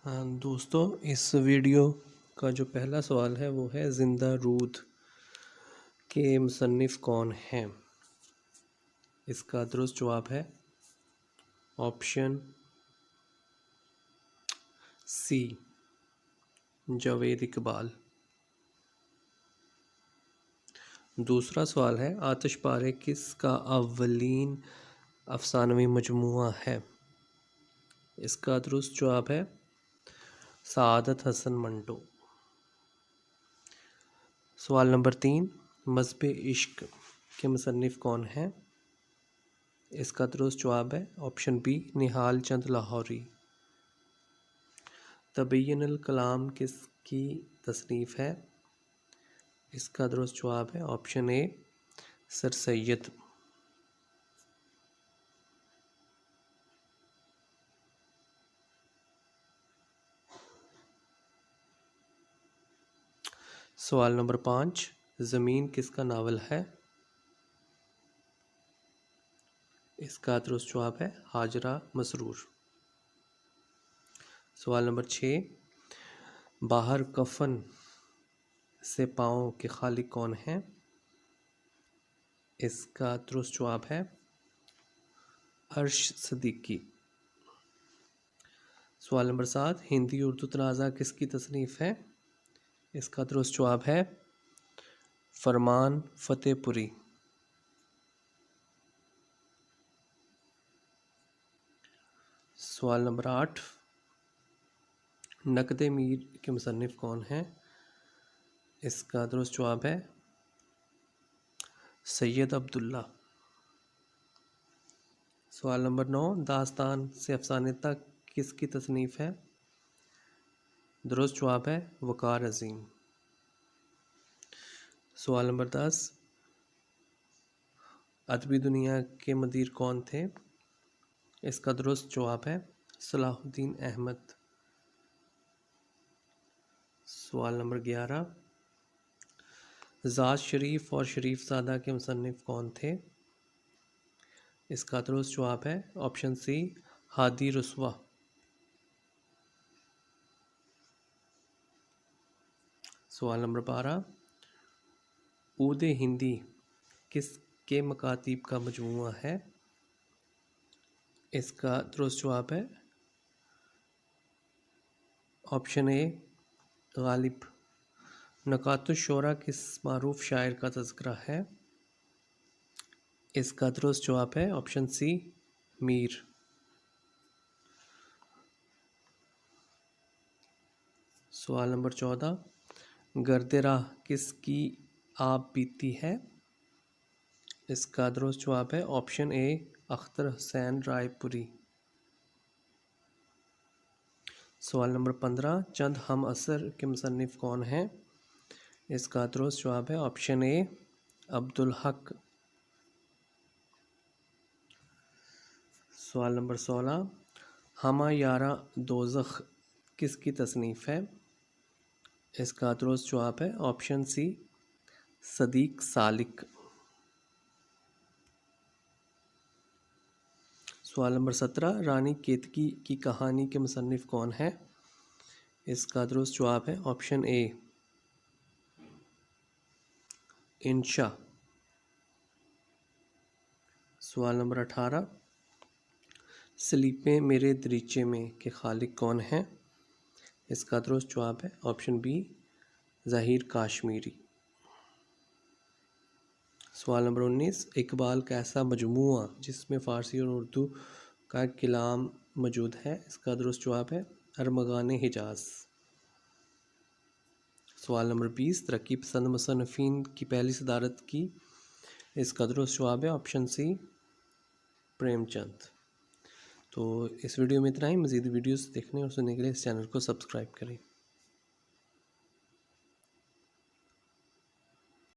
دوستوں، اس ویڈیو کا جو پہلا سوال ہے وہ ہے زندہ رود کے مصنف کون ہیں؟ اس کا درست جواب ہے آپشن سی، جاوید اقبال۔ دوسرا سوال ہے آتش پارے کس کا اولین افسانوی مجموعہ ہے؟ اس کا درست جواب ہے سعادت حسن منٹو۔ سوال نمبر 3، مذہب عشق کے مصنف کون ہیں؟ اس کا درست جواب ہے آپشن بی، نہال چند لاہوری۔ تبین الکلام کس کی تصنیف ہے؟ اس کا درست جواب ہے آپشن اے، سر سید۔ سوال نمبر 5، زمین کس کا ناول ہے؟ اس کا درست جواب ہے ہاجرہ مسرور۔ سوال نمبر 6، باہر کفن سے پاؤں کے خالق کون ہیں؟ اس کا درست جواب ہے عرش صدیقی۔ سوال نمبر 7، ہندی اردو تنازع کس کی تصنیف ہے؟ اس کا درست جواب ہے فرمان فتح پوری۔ سوال نمبر 8، نقد میر کے مصنف کون ہیں؟ اس کا درست جواب ہے سید عبداللہ۔ سوال نمبر 9، داستان سے افسانے تک کس کی تصنیف ہے؟ درست جواب ہے وقار عظیم۔ سوال نمبر 10، ادبی دنیا کے مدیر کون تھے؟ اس کا درست جواب ہے صلاح الدین احمد۔ سوال نمبر 11، ذات شریف اور شریف زادہ کے مصنف کون تھے؟ اس کا درست جواب ہے آپشن سی، ہادی رسوا۔ سوال نمبر 12، عود ہندی کس کے مکاتیب کا مجموعہ ہے؟ اس کا درست جواب ہے آپشن اے، غالب۔ نکات الشعراء کس معروف شاعر کا تذکرہ ہے؟ اس کا درست جواب ہے آپشن سی، میر۔ سوال نمبر 14، گرد راہ کس کی آپ بیتی ہے؟ اس کا درست جواب ہے آپشن اے، اختر حسین رائے پوری۔ سوال نمبر 15، چند ہم عصر کے مصنف کون ہیں؟ اس کا درست جواب ہے آپشن اے، عبدالحق۔ سوال نمبر 16، ہمہ یاراں دوزخ کس کی تصنیف ہے؟ اس کا درست جواب ہے آپشن سی، صدیق سالک۔ سوال نمبر 17، رانی کیتکی کی کہانی کے مصنف کون ہیں؟ اس کا درست جواب ہے آپشن اے، انشا۔ سوال نمبر 18، سلیپیں میرے دریچے میں کے خالق کون ہیں؟ اس کا درست جواب ہے آپشن بی، ظہیر کاشمیری۔ سوال نمبر 19، اقبال کا ایسا مجموعہ جس میں فارسی اور اردو کا کلام موجود ہے؟ اس کا درست جواب ہے ارمغان حجاز۔ سوال نمبر 20، ترقی پسند مصنفین کی پہلی صدارت کی؟ اس کا درست جواب ہے آپشن سی، پریم چند۔ تو اس ویڈیو میں اتنا ہی۔ مزید ویڈیوز دیکھنے اور سننے کے لیے اس چینل کو سبسکرائب کریں۔